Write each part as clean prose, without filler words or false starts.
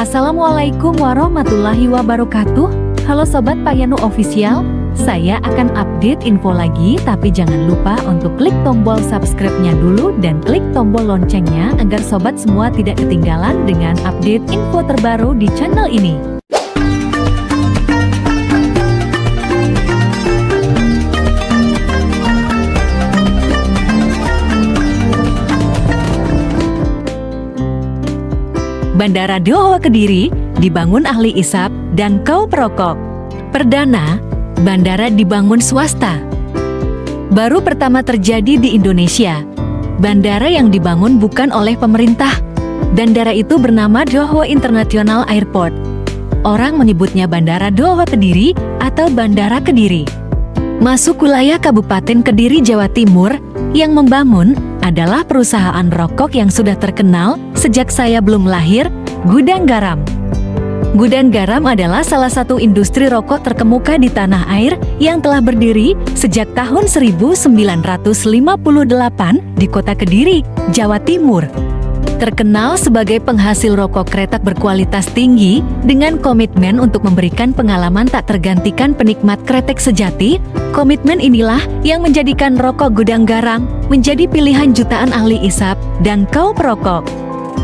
Assalamualaikum warahmatullahi wabarakatuh. Halo Sobat Payanu Official, saya akan update info lagi, tapi jangan lupa untuk klik tombol subscribe-nya dulu dan klik tombol loncengnya agar Sobat semua tidak ketinggalan dengan update info terbaru di channel ini. Bandara Doha Kediri dibangun ahli isap dan kaum perokok. Perdana, bandara dibangun swasta. Baru pertama terjadi di Indonesia. Bandara yang dibangun bukan oleh pemerintah. Bandara itu bernama Doha International Airport. Orang menyebutnya Bandara Doha Kediri atau Bandara Kediri. Masuk wilayah Kabupaten Kediri, Jawa Timur, yang membangun adalah perusahaan rokok yang sudah terkenal sejak saya belum lahir, Gudang Garam. Gudang Garam adalah salah satu industri rokok terkemuka di tanah air yang telah berdiri sejak tahun 1958 di kota Kediri, Jawa Timur. Terkenal sebagai penghasil rokok kretek berkualitas tinggi dengan komitmen untuk memberikan pengalaman tak tergantikan penikmat kretek sejati. Komitmen inilah yang menjadikan rokok Gudang Garam menjadi pilihan jutaan ahli isap dan kaum perokok.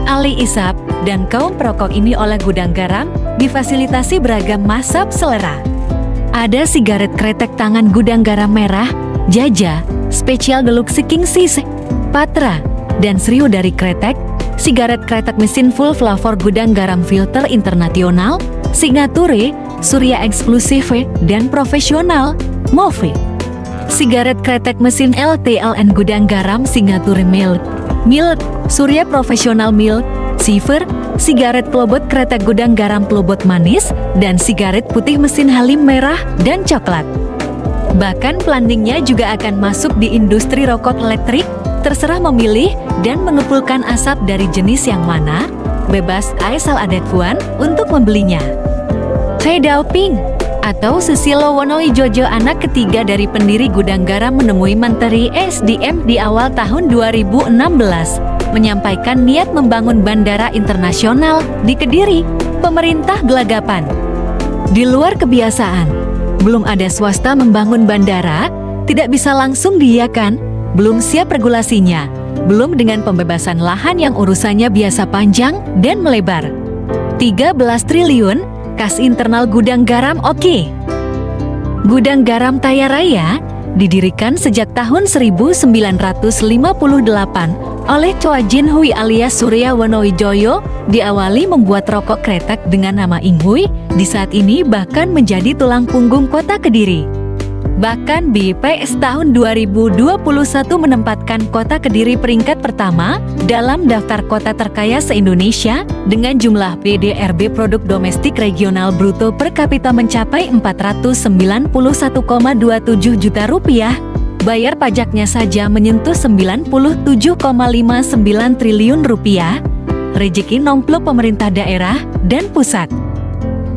Ahli isap dan kaum perokok ini oleh Gudang Garam difasilitasi beragam mazhab selera. Ada sigaret kretek tangan Gudang Garam merah, Jaja, spesial Deluxe King Size, Patra, dan Sriu dari kretek, sigaret kretek mesin full flavor Gudang Garam filter internasional, Signature, Surya eksklusif dan profesional, Move. Sigaret kretek mesin LTLN Gudang Garam Signature Milk, Surya profesional Milk, Silver, sigaret klobot kretek Gudang Garam klobot manis, dan sigaret putih mesin Halim merah dan coklat. Bahkan plandingnya juga akan masuk di industri rokok elektrik. Terserah memilih dan mengepulkan asap dari jenis yang mana, bebas asal ada tuan untuk membelinya. Hedao Ping atau Susilo Wonowijojo, anak ketiga dari pendiri Gudang Garam, menemui Menteri SDM di awal tahun 2016, menyampaikan niat membangun bandara internasional di Kediri. Pemerintah gelagapan. Di luar kebiasaan, belum ada swasta membangun bandara, tidak bisa langsung diiyakan, belum siap regulasinya, belum dengan pembebasan lahan yang urusannya biasa panjang dan melebar. 13 triliun, kas internal Gudang Garam oke. Gudang Garam Kaya Raya didirikan sejak tahun 1958 oleh Chua Jin Hui alias Surya Wonowijoyo, diawali membuat rokok kretek dengan nama Inghui, di saat ini bahkan menjadi tulang punggung kota Kediri. Bahkan BPS tahun 2021 menempatkan kota Kediri peringkat pertama dalam daftar kota terkaya se-Indonesia dengan jumlah PDRB produk domestik regional bruto per kapita mencapai 491,27 juta rupiah. Bayar pajaknya saja menyentuh 97,59 triliun rupiah. Rezeki nomplok pemerintah daerah dan pusat.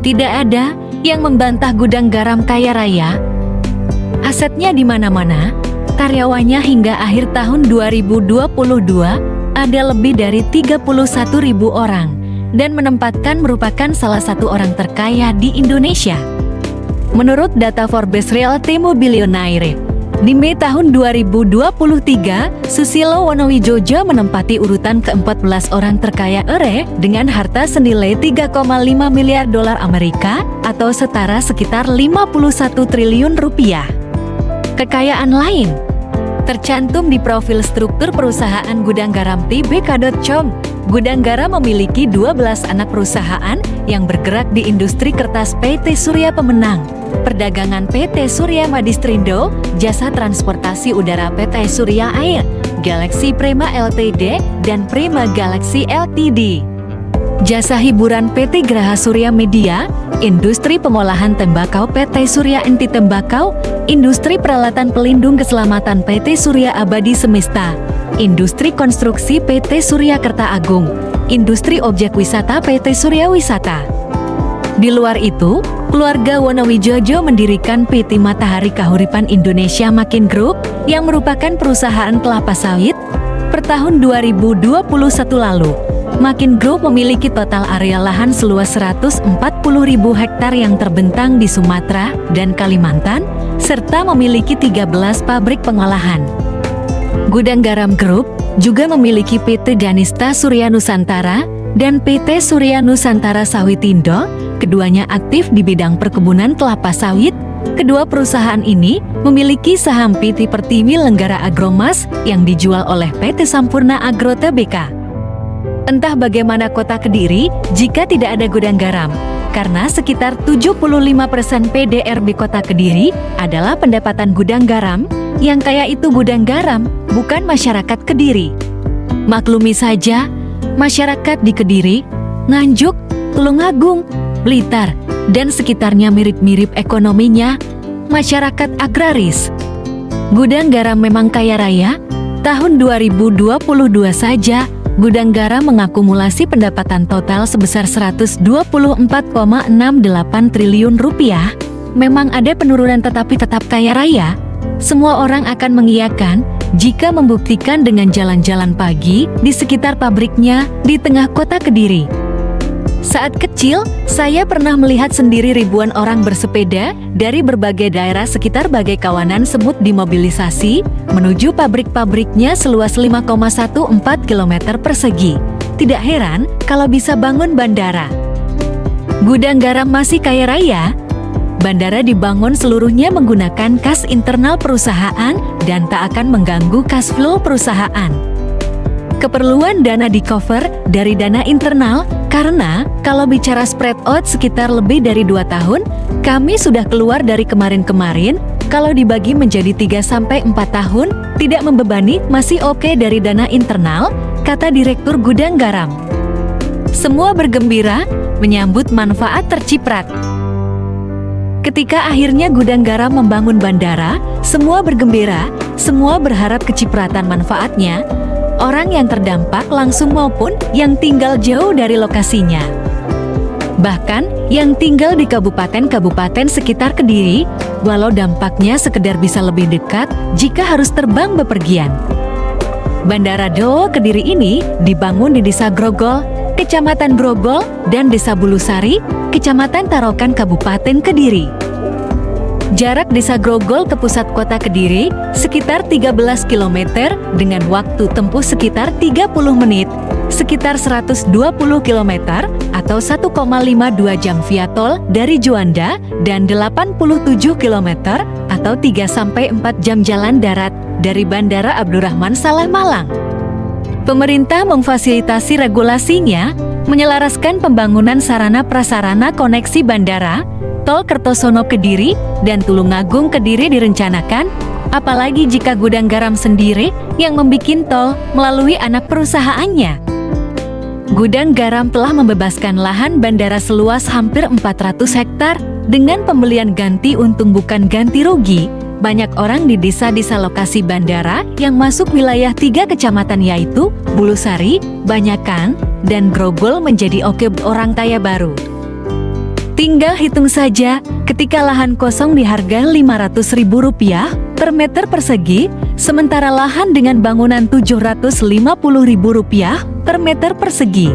Tidak ada yang membantah Gudang Garam Kaya Raya. Asetnya di mana-mana, karyawannya hingga akhir tahun 2022 ada lebih dari 31.000 orang dan menempatkan merupakan salah satu orang terkaya di Indonesia. Menurut data Forbes Realty Mobilionaire, di Mei tahun 2023, Susilo Wonowijojo menempati urutan ke-14 orang terkaya ERE dengan harta senilai 3,5 miliar dolar Amerika atau setara sekitar 51 triliun rupiah. Kekayaan lain tercantum di profil struktur perusahaan Gudang Garam tbk.com. Gudang Garam memiliki 12 anak perusahaan yang bergerak di industri kertas PT Surya Pemenang, perdagangan PT Surya Madistrindo, jasa transportasi udara PT Surya Air, Galaxy Prima Ltd, dan Prima Galaxy Ltd. Jasa hiburan PT Graha Surya Media, industri pengolahan tembakau PT Surya Enti Tembakau, industri peralatan pelindung keselamatan PT Surya Abadi Semesta, industri konstruksi PT Surya Kerta Agung, industri objek wisata PT Surya Wisata. Di luar itu, keluarga Wonowijojo mendirikan PT Matahari Kahuripan Indonesia Makin Group yang merupakan perusahaan kelapa sawit. Per tahun 2021 lalu, Makin Group memiliki total area lahan seluas 140.000 hektar yang terbentang di Sumatera dan Kalimantan, serta memiliki 13 pabrik pengolahan. Gudang Garam Group juga memiliki PT Danista Surya Nusantara dan PT Surya Nusantara Sawitindo, keduanya aktif di bidang perkebunan kelapa sawit. Kedua perusahaan ini memiliki saham PT Pertiwi Lenggara Agromas yang dijual oleh PT Sampurna Agro Tbk. Entah bagaimana kota Kediri jika tidak ada gudang garam, karena sekitar 75% PDRB kota Kediri adalah pendapatan gudang garam. Yang kaya itu gudang garam, bukan masyarakat Kediri. Maklumi saja, masyarakat di Kediri, Nganjuk, Tulungagung, Blitar, dan sekitarnya mirip-mirip ekonominya, masyarakat agraris. Gudang garam memang kaya raya. Tahun 2022 saja, gudang garam mengakumulasi pendapatan total sebesar 124,68 triliun rupiah. Memang ada penurunan tetapi tetap kaya raya. Semua orang akan mengiyakan jika membuktikan dengan jalan-jalan pagi di sekitar pabriknya di tengah kota Kediri. Saat kecil, saya pernah melihat sendiri ribuan orang bersepeda dari berbagai daerah sekitar bagai kawanan semut dimobilisasi menuju pabrik-pabriknya seluas 5,14 km persegi. Tidak heran kalau bisa bangun bandara. Gudang garam masih kaya raya. Bandara dibangun seluruhnya menggunakan kas internal perusahaan dan tak akan mengganggu cash flow perusahaan. Keperluan dana di-cover dari dana internal, karena kalau bicara spread out sekitar lebih dari 2 tahun, kami sudah keluar dari kemarin-kemarin, kalau dibagi menjadi 3-4 tahun, tidak membebani, masih oke dari dana internal, kata Direktur Gudang Garam. Semua bergembira, menyambut manfaat terciprat. Ketika akhirnya Gudang Garam membangun bandara, semua bergembira, semua berharap kecipratan manfaatnya, orang yang terdampak langsung maupun yang tinggal jauh dari lokasinya. Bahkan yang tinggal di kabupaten-kabupaten sekitar Kediri, walau dampaknya sekedar bisa lebih dekat jika harus terbang bepergian. Bandara Do Kediri ini dibangun di Desa Grogol, Kecamatan Grogol, dan Desa Bulusari, Kecamatan Tarokan, Kabupaten Kediri. Jarak Desa Grogol ke pusat kota Kediri sekitar 13 km dengan waktu tempuh sekitar 30 menit, sekitar 120 km atau 1,52 jam via tol dari Juanda, dan 87 km atau 3-4 jam jalan darat dari Bandara Abdurrahman Saleh Malang. Pemerintah memfasilitasi regulasinya, menyelaraskan pembangunan sarana-prasarana koneksi bandara, Tol Kertosono Kediri, dan Tulungagung Kediri direncanakan, apalagi jika Gudang Garam sendiri yang membikin tol melalui anak perusahaannya. Gudang Garam telah membebaskan lahan bandara seluas hampir 400 hektar dengan pembelian ganti untung bukan ganti rugi. Banyak orang di desa-desa lokasi bandara yang masuk wilayah 3 kecamatan yaitu Bulusari, Banyakan, dan Grogol menjadi oke orang kaya baru. Tinggal hitung saja, ketika lahan kosong di harga Rp500.000 per meter persegi, sementara lahan dengan bangunan Rp750.000 per meter persegi.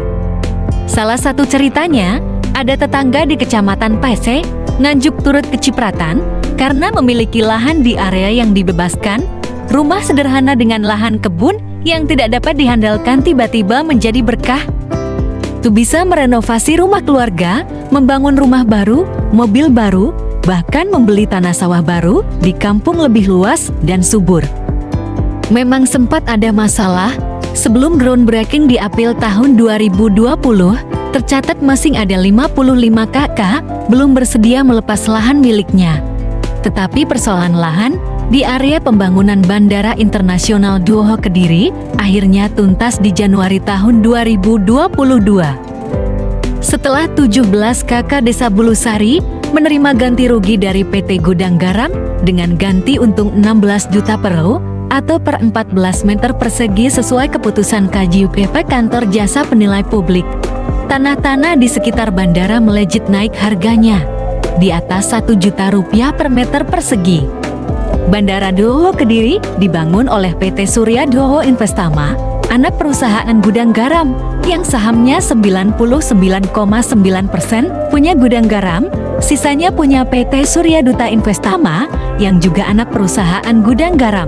Salah satu ceritanya, ada tetangga di Kecamatan Pese, Nganjuk turut kecipratan, karena memiliki lahan di area yang dibebaskan, rumah sederhana dengan lahan kebun yang tidak dapat dihandalkan tiba-tiba menjadi berkah. Tuh bisa merenovasi rumah keluarga, membangun rumah baru, mobil baru, bahkan membeli tanah sawah baru di kampung lebih luas dan subur. Memang sempat ada masalah, sebelum groundbreaking di April tahun 2020, tercatat masih ada 55 KK belum bersedia melepas lahan miliknya. Tetapi persoalan lahan di area pembangunan Bandara Internasional Doho Kediri akhirnya tuntas di Januari tahun 2022. Setelah 17 KK Desa Bulusari menerima ganti rugi dari PT Gudang Garam dengan ganti untung 16 juta per ru atau per 14 meter persegi sesuai keputusan KJUPP Kantor Jasa Penilai Publik. Tanah-tanah di sekitar bandara melejit naik harganya di atas 1 juta rupiah per meter persegi. Bandara Doho Kediri dibangun oleh PT Surya Doho Investama, anak perusahaan Gudang Garam, yang sahamnya 99,9% punya gudang garam, sisanya punya PT Surya Duta Investama yang juga anak perusahaan gudang garam.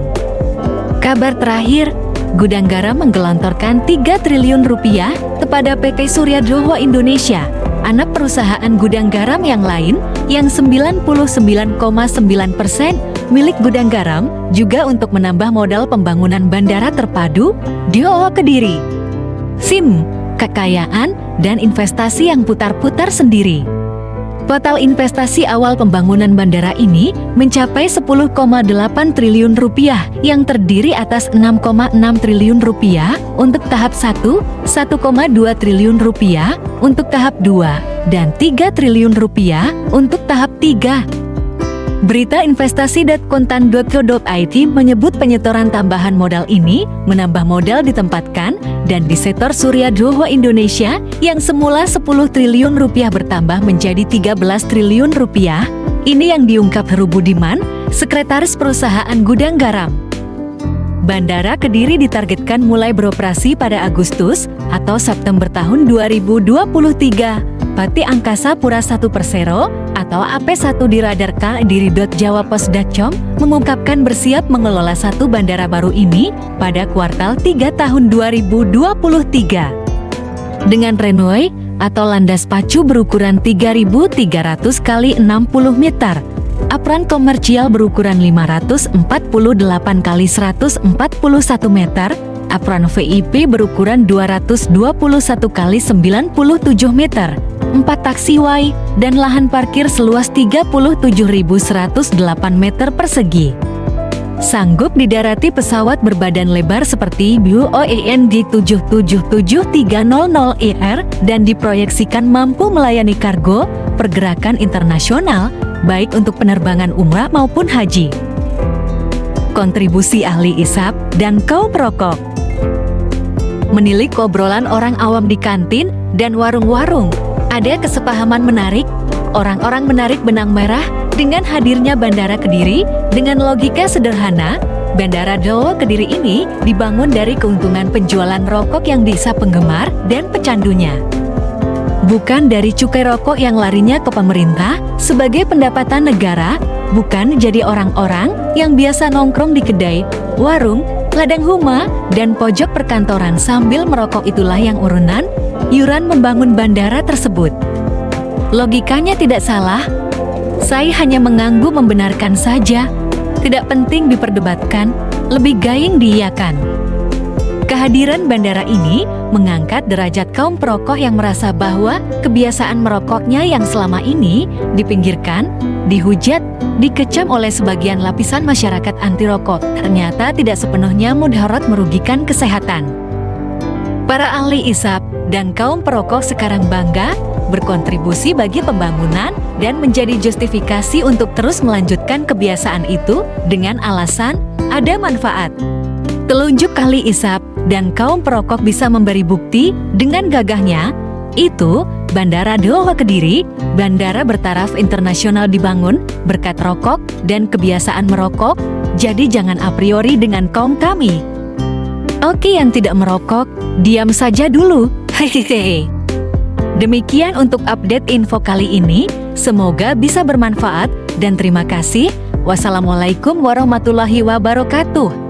Kabar terakhir, Gudang Garam menggelontorkan 3 triliun rupiah kepada PT Surya Duta Indonesia, anak perusahaan gudang garam yang lain yang 99,9% milik Gudang Garam, juga untuk menambah modal pembangunan bandara terpadu DOO Kediri. SIM, kekayaan, dan investasi yang putar-putar sendiri. Total investasi awal pembangunan bandara ini mencapai 10,8 triliun rupiah yang terdiri atas 6,6 triliun rupiah untuk tahap 1, 1,2 triliun rupiah untuk tahap 2, dan 3 triliun rupiah untuk tahap 3. Berita investasi.kontan.co.id menyebut penyetoran tambahan modal ini menambah modal ditempatkan dan di sektor Surya Duta Indonesia yang semula 10 triliun rupiah bertambah menjadi 13 triliun rupiah. Ini yang diungkap Heru Budiman, Sekretaris Perusahaan Gudang Garam. Bandara Kediri ditargetkan mulai beroperasi pada Agustus atau September tahun 2023. Pati Angkasa Pura 1 Persero atau AP1 di radar Kediri.jawapos.com mengungkapkan bersiap mengelola satu bandara baru ini pada kuartal 3 tahun 2023. Dengan runway atau landas pacu berukuran 3.300 x 60 meter, apron komersial berukuran 548 x 141 meter, apron VIP berukuran 221 x 97 meter, 4 taxiway, dan lahan parkir seluas 37.108 meter persegi. Sanggup didarati pesawat berbadan lebar seperti Boeing 777-300ER dan diproyeksikan mampu melayani kargo, pergerakan internasional, baik untuk penerbangan umrah maupun haji. Kontribusi ahli ISAP dan kaum perokok. Menilik obrolan orang awam di kantin dan warung-warung, ada kesepahaman menarik, orang-orang menarik benang merah dengan hadirnya Bandara Kediri. Dengan logika sederhana, Bandara DOO Kediri ini dibangun dari keuntungan penjualan rokok yang dihisap penggemar dan pecandunya. Bukan dari cukai rokok yang larinya ke pemerintah sebagai pendapatan negara, bukan jadi orang-orang yang biasa nongkrong di kedai, warung, ladang huma, dan pojok perkantoran sambil merokok. Itulah yang urunan iuran membangun bandara tersebut. Logikanya tidak salah, saya hanya mengangguk membenarkan saja. Tidak penting diperdebatkan, lebih gayeng diiyakan. Kehadiran bandara ini mengangkat derajat kaum perokok yang merasa bahwa kebiasaan merokoknya yang selama ini dipinggirkan, dihujat, dikecam oleh sebagian lapisan masyarakat anti rokok, ternyata tidak sepenuhnya mudarat merugikan kesehatan. Para ahli ISAP dan kaum perokok sekarang bangga berkontribusi bagi pembangunan dan menjadi justifikasi untuk terus melanjutkan kebiasaan itu dengan alasan ada manfaat. Telunjuk ahli ISAP dan kaum perokok bisa memberi bukti dengan gagahnya, itu Bandara DOO Kediri, bandara bertaraf internasional dibangun berkat rokok dan kebiasaan merokok, jadi jangan a priori dengan kaum kami. Oke, yang tidak merokok, diam saja dulu. Hehehe. Demikian untuk update info kali ini, semoga bisa bermanfaat dan terima kasih. Wassalamualaikum warahmatullahi wabarakatuh.